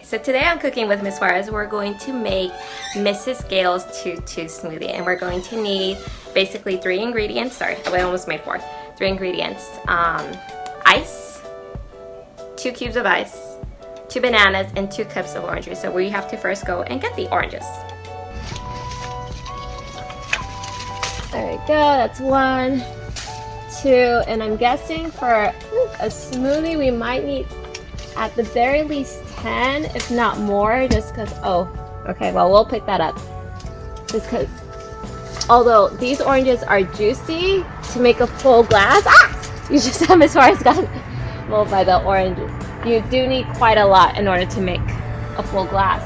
So today I'm cooking with Miss Juarez. We're going to make Mrs. Gale's tutu smoothie, and we're going to need basically 3 ingredients. Sorry, I almost made 4. 3 ingredients: ice, 2 cubes of ice, 2 bananas, and 2 cups of orange juice. So we have to first go and get the oranges. There we go. That's 1, 2, and I'm guessing for a smoothie we might need at the very least 10, if not more, just because, okay, well, we'll pick that up. Just because, although these oranges are juicy, to make a full glass, you just have Miss Juarez got mold by the oranges. You do need quite a lot in order to make a full glass.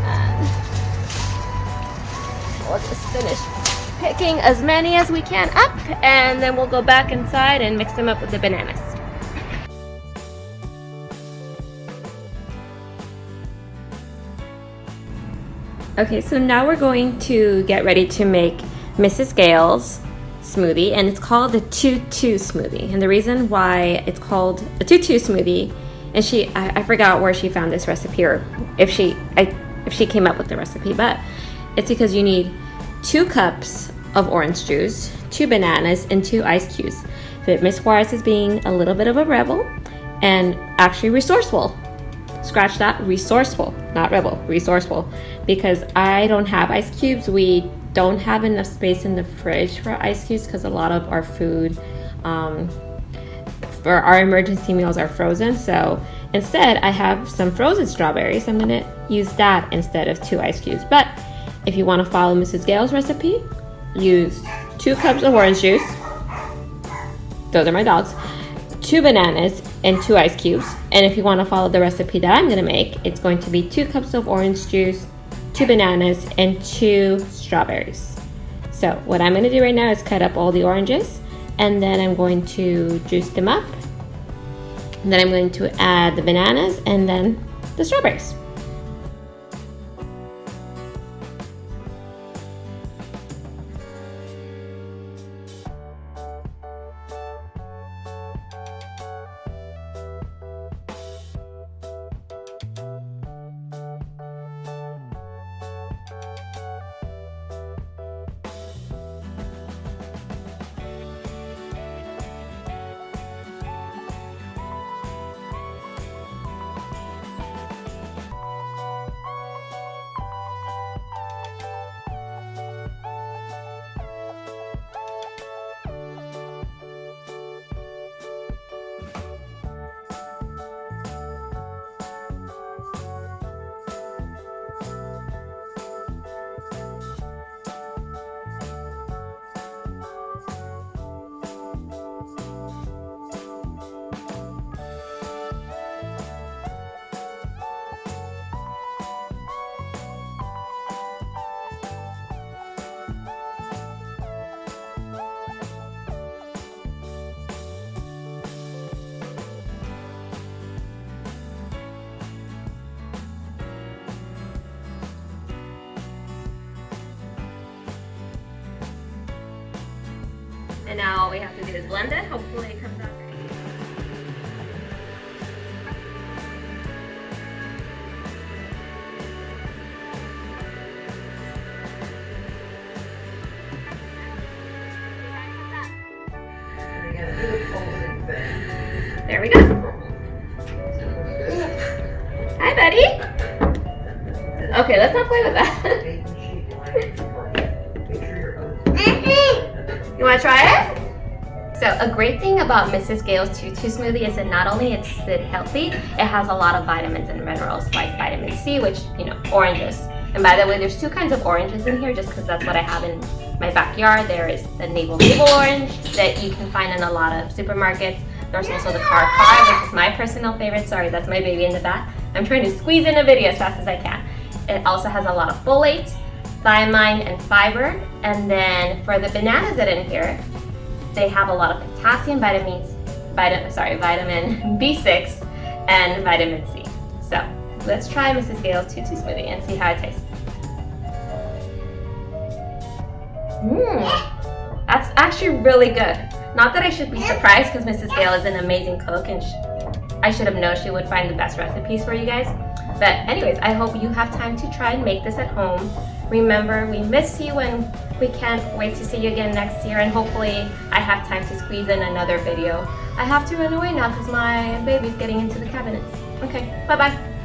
And we'll just finish picking as many as we can up, and then we'll go back inside and mix them up with the bananas. Okay, so now we're going to get ready to make Mrs. Gale's smoothie, and it's called the tutu smoothie. And the reason why it's called a tutu smoothie, and I forgot where she found this recipe, or if she came up with the recipe, but it's because you need 2 cups of orange juice, 2 bananas, and 2 ice cubes. But Miss Juarez is being a little bit of a rebel and actually resourceful. Scratch that, resourceful, not rebel, resourceful, because I don't have ice cubes. We don't have enough space in the fridge for ice cubes because a lot of our food for our emergency meals are frozen. So instead I have some frozen strawberries. I'm gonna use that instead of 2 ice cubes. But if you want to follow Mrs. Gale's recipe, use 2 cups of orange juice, those are my dogs, 2 bananas, and 2 ice cubes. And if you want to follow the recipe that I'm going to make, it's going to be 2 cups of orange juice, 2 bananas, and 2 strawberries. So what I'm going to do right now is cut up all the oranges, and then I'm going to juice them up. And then I'm going to add the bananas and then the strawberries. And now all we have to do is blend it. Hopefully it comes out great. There we go. Hi, buddy. Okay, let's not play with that. You want to try it? So a great thing about Mrs. Gale's tutu smoothie is that not only is it healthy, it has a lot of vitamins and minerals like vitamin C, which, oranges. And by the way, there's 2 kinds of oranges in here just because that's what I have in my backyard. There is the navel orange that you can find in a lot of supermarkets. There's also the car, which is my personal favorite. Sorry, that's my baby in the back. I'm trying to squeeze in a video as fast as I can. It also has a lot of folate, thiamine, and fiber. And then for the bananas that are in here, they have a lot of potassium, vitamin B6, and vitamin C. So let's try Mrs. Gale's tutu smoothie and see how it tastes. That's actually really good. Not that I should be surprised because Mrs. Gale is an amazing cook, and I should have known she would find the best recipes for you guys. But anyways, I hope you have time to try and make this at home. Remember, we miss you and we can't wait to see you again next year, and hopefully I have time to squeeze in another video. I have to run away now because my baby's getting into the cabinets. Okay, bye-bye.